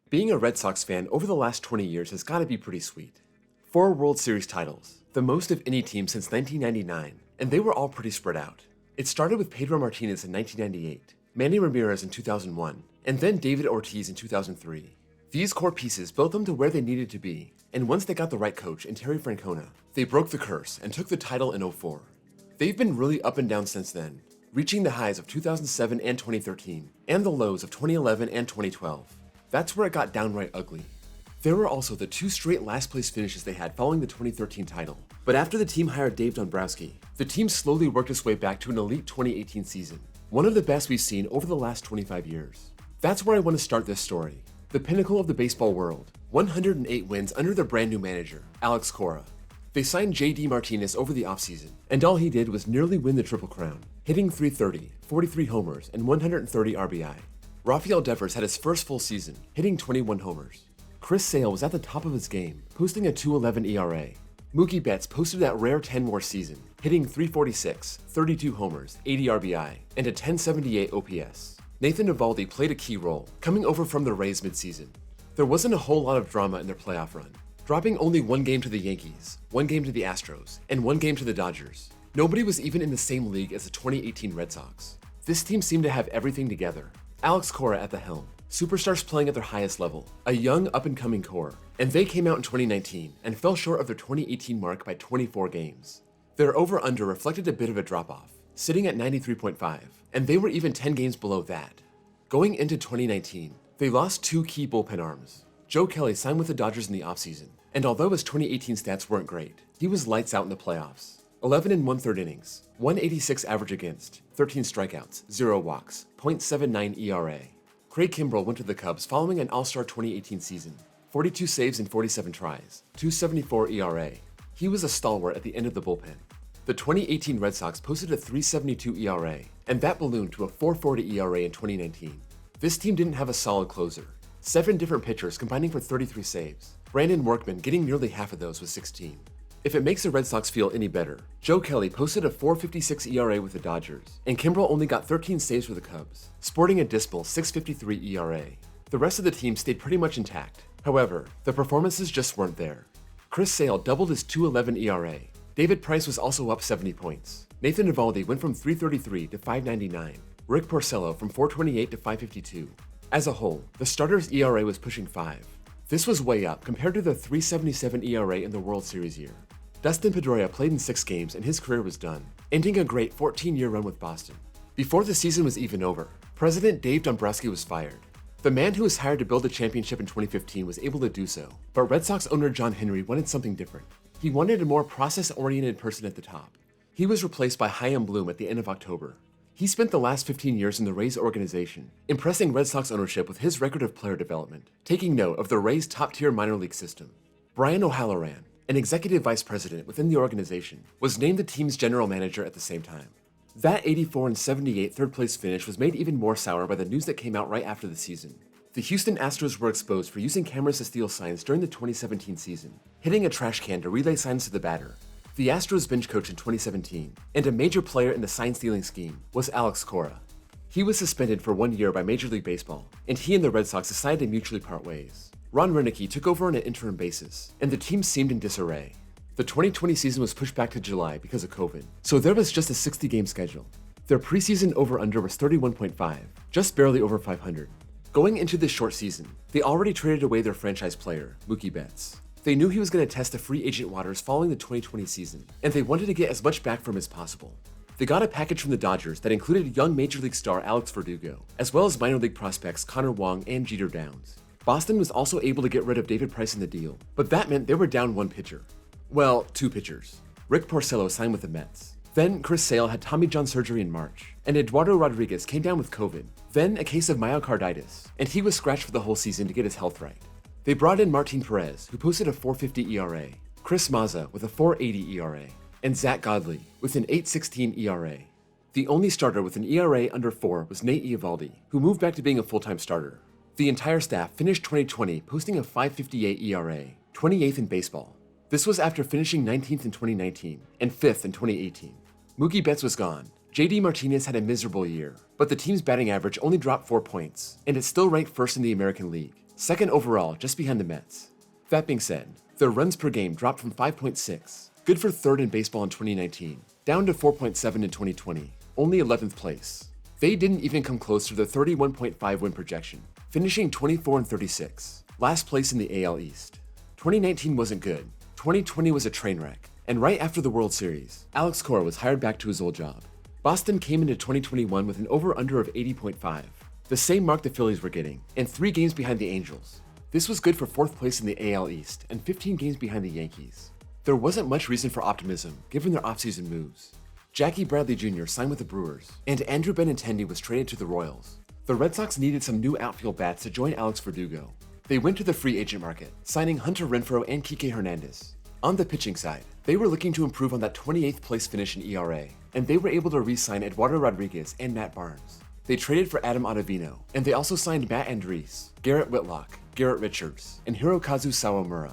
Being a Red Sox fan over the last 20 years has gotta be pretty sweet. 4 World Series titles, the most of any team since 1999, and they were all pretty spread out. It started with Pedro Martinez in 1998, Manny Ramirez in 2001, and then David Ortiz in 2003. These core pieces built them to where they needed to be, and once they got the right coach in Terry Francona, they broke the curse and took the title in '04. They've been really up and down since then, reaching the highs of 2007 and 2013, and the lows of 2011 and 2012. That's where it got downright ugly. There were also the 2 straight last-place finishes they had following the 2013 title. But after the team hired Dave Dombrowski, the team slowly worked its way back to an elite 2018 season, one of the best we've seen over the last 25 years. That's where I want to start this story. The pinnacle of the baseball world, 108 wins under their brand new manager, Alex Cora. They signed JD Martinez over the offseason, and all he did was nearly win the Triple Crown, hitting .330, 43 homers, and 130 RBI. Rafael Devers had his first full season, hitting 21 homers. Chris Sale was at the top of his game, posting a .211 ERA. Mookie Betts posted that rare 10-WAR season, hitting .346, 32 homers, 80 RBI, and a .1078 OPS. Nathan Eovaldi played a key role, coming over from the Rays midseason. There wasn't a whole lot of drama in their playoff run, dropping only 1 game to the Yankees, 1 game to the Astros, and 1 game to the Dodgers. Nobody was even in the same league as the 2018 Red Sox. This team seemed to have everything together. Alex Cora at the helm, superstars playing at their highest level, a young up-and-coming core, and they came out in 2019 and fell short of their 2018 mark by 24 games. Their over-under reflected a bit of a drop-off, sitting at 93.5, and they were even 10 games below that. Going into 2019, they lost 2 key bullpen arms. Joe Kelly signed with the Dodgers in the offseason, and although his 2018 stats weren't great, he was lights out in the playoffs. 11 1/3 innings, 186 average against, 13 strikeouts, 0 walks, .79 ERA. Craig Kimbrell went to the Cubs following an All-Star 2018 season, 42 saves in 47 tries, .274 ERA. He was a stalwart at the end of the bullpen. The 2018 Red Sox posted a .372 ERA, and that ballooned to a .440 ERA in 2019. This team didn't have a solid closer. 7 different pitchers combining for 33 saves. Brandon Workman getting nearly half of those with 16. If it makes the Red Sox feel any better, Joe Kelly posted a .456 ERA with the Dodgers, and Kimbrell only got 13 saves for the Cubs, sporting a dismal .653 ERA. The rest of the team stayed pretty much intact. However, the performances just weren't there. Chris Sale doubled his .211 ERA. David Price was also up 70 points. Nathan Eovaldi went from .333 to .599. Rick Porcello from .428 to .552. As a whole, the starter's ERA was pushing 5. This was way up compared to the .377 ERA in the World Series year. Dustin Pedroia played in 6 games and his career was done, ending a great 14-year run with Boston. Before the season was even over, President Dave Dombrowski was fired. The man who was hired to build a championship in 2015 was able to do so, but Red Sox owner John Henry wanted something different. He wanted a more process-oriented person at the top. He was replaced by Chaim Bloom at the end of October. He spent the last 15 years in the Rays organization, impressing Red Sox ownership with his record of player development, taking note of the Rays' top-tier minor league system. Brian O'Halloran, an executive vice president within the organization, was named the team's general manager at the same time. That 84-78 third-place finish was made even more sour by the news that came out right after the season. The Houston Astros were exposed for using cameras to steal signs during the 2017 season, hitting a trash can to relay signs to the batter. The Astros bench coach in 2017, and a major player in the sign-stealing scheme, was Alex Cora. He was suspended for 1 year by Major League Baseball, and he and the Red Sox decided to mutually part ways. Ron Renicky took over on an interim basis, and the team seemed in disarray. The 2020 season was pushed back to July because of COVID, so there was just a 60-game schedule. Their preseason over-under was 31.5, just barely over 500. Going into this short season, they already traded away their franchise player, Mookie Betts. They knew he was going to test the free agent waters following the 2020 season, and they wanted to get as much back from him as possible. They got a package from the Dodgers that included young Major League star Alex Verdugo, as well as minor league prospects Connor Wong and Jeter Downs. Boston was also able to get rid of David Price in the deal, but that meant they were down 1 pitcher. Well, 2 pitchers. Rick Porcello signed with the Mets. Then Chris Sale had Tommy John surgery in March, and Eduardo Rodriguez came down with COVID, then a case of myocarditis, and he was scratched for the whole season to get his health right. They brought in Martin Perez, who posted a .450 ERA, Chris Mazza with a .480 ERA, and Zach Godley with an .816 ERA. The only starter with an ERA under 4 was Nate Eovaldi, who moved back to being a full-time starter. The entire staff finished 2020 posting a .558 ERA, 28th in baseball. This was after finishing 19th in 2019 and 5th in 2018. Mookie Betts was gone. JD Martinez had a miserable year, but the team's batting average only dropped 4 points, and it still ranked first in the American League. second overall just behind the Mets. That being said, their runs per game dropped from 5.6, good for third in baseball in 2019, down to 4.7 in 2020, only 11th place. They didn't even come close to their 31.5 win projection, finishing 24-36, last place in the AL East. 2019 wasn't good, 2020 was a train wreck, and right after the World Series, Alex Cora was hired back to his old job. Boston came into 2021 with an over-under of 80.5, the same mark the Phillies were getting, and 3 games behind the Angels. This was good for 4th place in the AL East and 15 games behind the Yankees. There wasn't much reason for optimism given their offseason moves. Jackie Bradley Jr. signed with the Brewers, and Andrew Benintendi was traded to the Royals. The Red Sox needed some new outfield bats to join Alex Verdugo. They went to the free agent market, signing Hunter Renfroe and Kike Hernandez. On the pitching side, they were looking to improve on that 28th place finish in ERA, and they were able to re-sign Eduardo Rodriguez and Matt Barnes. They traded for Adam Ottavino, and they also signed Matt Andriese, Garrett Whitlock, Garrett Richards, and Hirokazu Sawamura.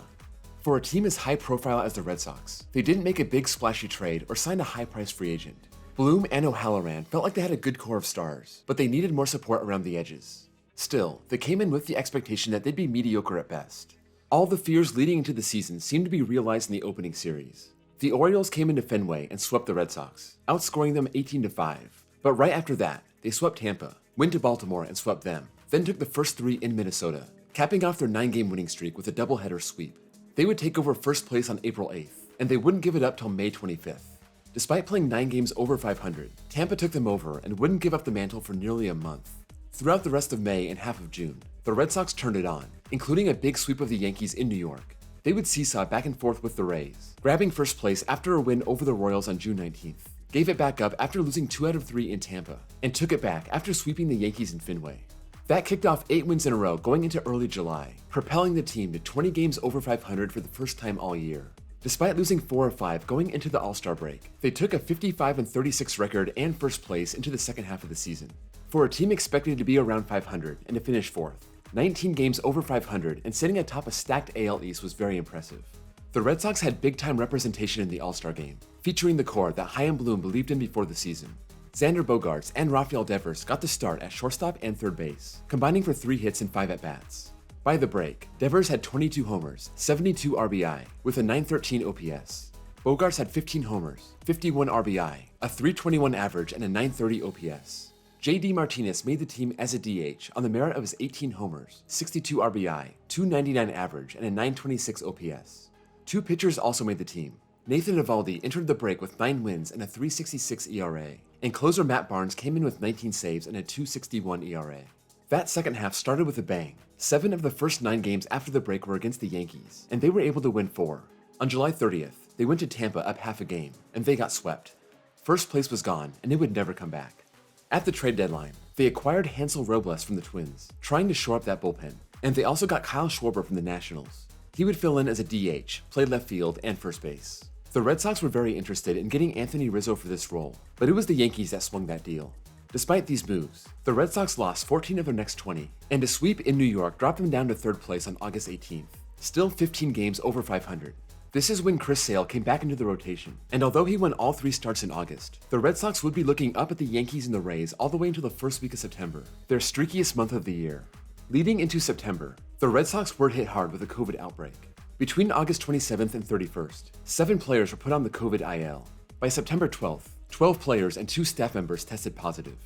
For a team as high profile as the Red Sox, they didn't make a big splashy trade or sign a high-priced free agent. Bloom and O'Halloran felt like they had a good core of stars, but they needed more support around the edges. Still, they came in with the expectation that they'd be mediocre at best. All the fears leading into the season seemed to be realized in the opening series. The Orioles came into Fenway and swept the Red Sox, outscoring them 18-5. But right after that, they swept Tampa, went to Baltimore and swept them, then took the first 3 in Minnesota, capping off their 9-game winning streak with a doubleheader sweep. They would take over first place on April 8th, and they wouldn't give it up till May 25th. Despite playing 9 games over 500, Tampa took them over and wouldn't give up the mantle for nearly a month. Throughout the rest of May and half of June, the Red Sox turned it on, including a big sweep of the Yankees in New York. They would seesaw back and forth with the Rays, grabbing first place after a win over the Royals on June 19th, gave it back up after losing 2 out of 3 in Tampa, and took it back after sweeping the Yankees in Fenway. That kicked off 8 wins in a row going into early July, propelling the team to 20 games over 500 for the first time all year. Despite losing 4 of 5 going into the All-Star break, they took a 55-36 record and first place into the second half of the season. For a team expected to be around 500 and to finish 4th, 19 games over 500 and sitting atop a stacked AL East was very impressive. The Red Sox had big-time representation in the All-Star game, featuring the core that Chaim Bloom believed in before the season. Xander Bogaerts and Rafael Devers got the start at shortstop and third base, combining for 3 hits and 5 at-bats. By the break, Devers had 22 homers, 72 RBI, with a .913 OPS. Bogaerts had 15 homers, 51 RBI, a .321 average, and a .930 OPS. J.D. Martinez made the team as a DH on the merit of his 18 homers, 62 RBI, .299 average, and a .926 OPS. 2 pitchers also made the team. Nathan Eovaldi entered the break with 9 wins and a .366 ERA, and closer Matt Barnes came in with 19 saves and a .261 ERA. That second half started with a bang. 7 of the first 9 games after the break were against the Yankees, and they were able to win 4. On July 30th, they went to Tampa up half a game, and they got swept. First place was gone, and it would never come back. At the trade deadline, they acquired Hansel Robles from the Twins, trying to shore up that bullpen, and they also got Kyle Schwarber from the Nationals. He would fill in as a DH, play left field, and first base. The Red Sox were very interested in getting Anthony Rizzo for this role, but it was the Yankees that swung that deal. Despite these moves, the Red Sox lost 14 of their next 20, and a sweep in New York dropped them down to 3rd place on August 18th, still 15 games over 500. This is when Chris Sale came back into the rotation, and although he won all 3 starts in August, the Red Sox would be looking up at the Yankees and the Rays all the way until the first week of September, their streakiest month of the year. Leading into September, the Red Sox were hit hard with a COVID outbreak. Between August 27th and 31st, 7 players were put on the COVID IL. By September 12th, 12 players and 2 staff members tested positive.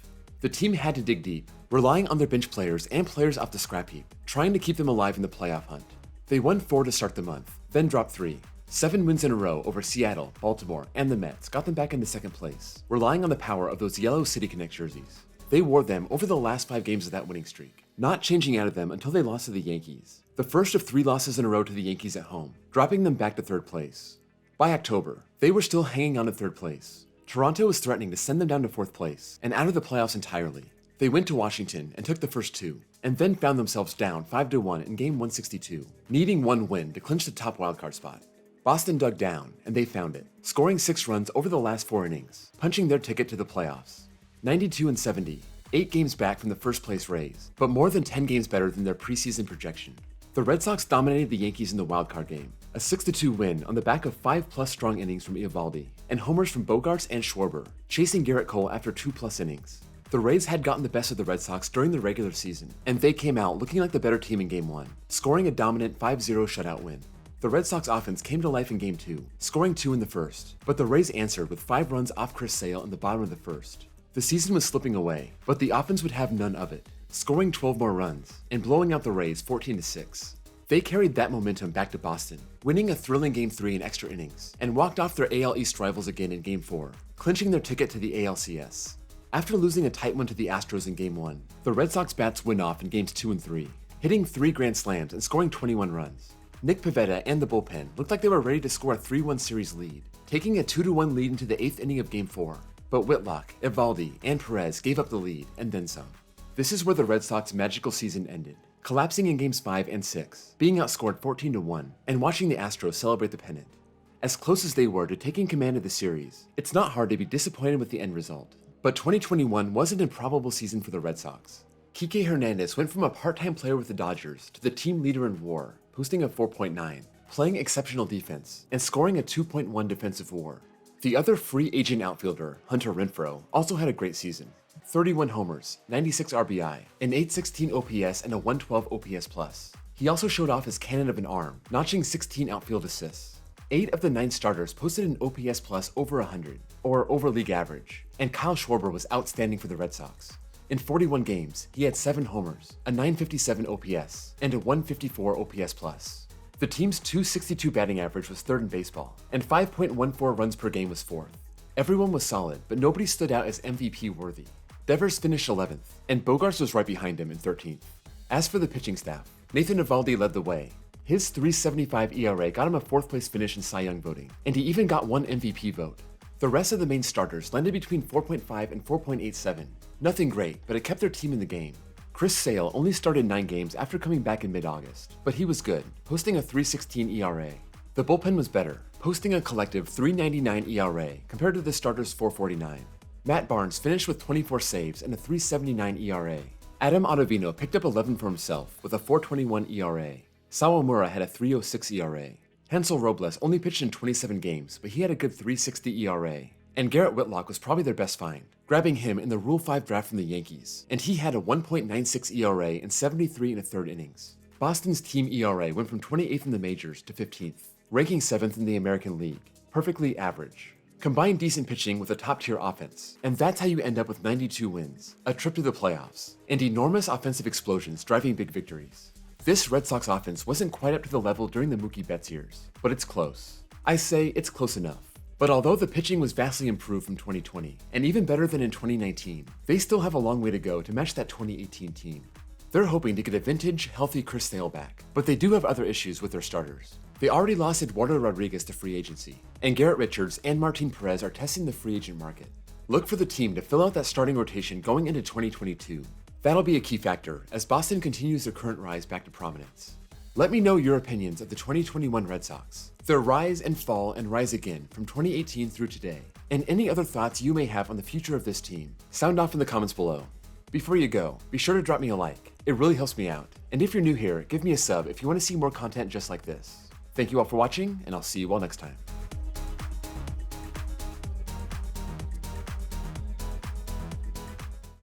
The team had to dig deep, relying on their bench players and players off the scrap heap, trying to keep them alive in the playoff hunt. They won 4 to start the month, then dropped 3. 7 wins in a row over Seattle, Baltimore, and the Mets got them back into 2nd place, relying on the power of those yellow City Connect jerseys. They wore them over the last 5 games of that winning streak, not changing out of them until they lost to the Yankees, the first of 3 losses in a row to the Yankees at home, dropping them back to 3rd place. By October, they were still hanging on to 3rd place. Toronto was threatening to send them down to 4th place and out of the playoffs entirely. They went to Washington and took the first 2, and then found themselves down 5-1 in game 162, needing 1 win to clinch the top wildcard spot. Boston dug down, and they found it, scoring 6 runs over the last 4 innings, punching their ticket to the playoffs. 92-70, 8 games back from the first place Rays, but more than 10 games better than their preseason projection. The Red Sox dominated the Yankees in the wildcard game, a 6-2 win on the back of 5+ strong innings from Eovaldi, and homers from Bogaerts and Schwarber, chasing Garrett Cole after 2+ innings. The Rays had gotten the best of the Red Sox during the regular season, and they came out looking like the better team in Game 1, scoring a dominant 5-0 shutout win. The Red Sox offense came to life in Game 2, scoring 2 in the first, but the Rays answered with 5 runs off Chris Sale in the bottom of the first. The season was slipping away, but the offense would have none of it, scoring 12 more runs and blowing out the Rays 14-6. They carried that momentum back to Boston, winning a thrilling Game 3 in extra innings, and walked off their AL East rivals again in Game 4, clinching their ticket to the ALCS. After losing a tight one to the Astros in Game 1, the Red Sox bats went off in Games 2 and 3, hitting 3 grand slams and scoring 21 runs. Nick Pivetta and the bullpen looked like they were ready to score a 3-1 series lead, taking a 2-1 lead into the 8th inning of Game 4, but Whitlock, Evaldi, and Perez gave up the lead and then some. This is where the Red Sox magical season ended, collapsing in Games 5 and 6, being outscored 14-1, and watching the Astros celebrate the pennant. As close as they were to taking command of the series, it's not hard to be disappointed with the end result. But 2021 was an improbable season for the Red Sox. Kike Hernandez went from a part-time player with the Dodgers to the team leader in WAR, posting a 4.9, playing exceptional defense, and scoring a 2.1 defensive WAR. The other free agent outfielder, Hunter Renfroe, also had a great season. 31 homers, 96 RBI, an 816 OPS, and a 112 OPS+. He also showed off his cannon of an arm, notching 16 outfield assists. 8 of the 9 starters posted an OPS plus over 100, or over league average, and Kyle Schwarber was outstanding for the Red Sox. In 41 games, he had 7 homers, a 957 OPS, and a 154 OPS+. The team's .262 batting average was 3rd in baseball, and 5.14 runs per game was 4th. Everyone was solid, but nobody stood out as MVP worthy. Devers finished 11th, and Bogarts was right behind him in 13th. As for the pitching staff, Nathan Eovaldi led the way. His .375 ERA got him a 4th place finish in Cy Young voting, and he even got 1 MVP vote. The rest of the main starters landed between 4.5 and 4.87. Nothing great, but it kept their team in the game. Chris Sale only started 9 games after coming back in mid-August, but he was good, posting a .316 ERA. The bullpen was better, posting a collective .399 ERA compared to the starters' .449. Matt Barnes finished with 24 saves and a .379 ERA. Adam Ottavino picked up 11 for himself with a .421 ERA. Sawamura had a .306 ERA. Hansel Robles only pitched in 27 games, but he had a good .360 ERA. And Garrett Whitlock was probably their best find, grabbing him in the Rule 5 draft from the Yankees, and he had a 1.96 ERA in 73 1/3 innings. Boston's team ERA went from 28th in the majors to 15th, ranking 7th in the American League, perfectly average. Combine decent pitching with a top-tier offense, and that's how you end up with 92 wins, a trip to the playoffs, and enormous offensive explosions driving big victories. This Red Sox offense wasn't quite up to the level during the Mookie Betts years, but it's close. I say it's close enough. But although the pitching was vastly improved from 2020, and even better than in 2019, they still have a long way to go to match that 2018 team. They're hoping to get a vintage, healthy Chris Sale back, but they do have other issues with their starters. They already lost Eduardo Rodriguez to free agency, and Garrett Richards and Martin Perez are testing the free agent market. Look for the team to fill out that starting rotation going into 2022. That'll be a key factor as Boston continues their current rise back to prominence. Let me know your opinions of the 2021 Red Sox, their rise and fall and rise again from 2018 through today, and any other thoughts you may have on the future of this team. Sound off in the comments below. Before you go, be sure to drop me a like. It really helps me out. And if you're new here, give me a sub if you want to see more content just like this. Thank you all for watching, and I'll see you all next time.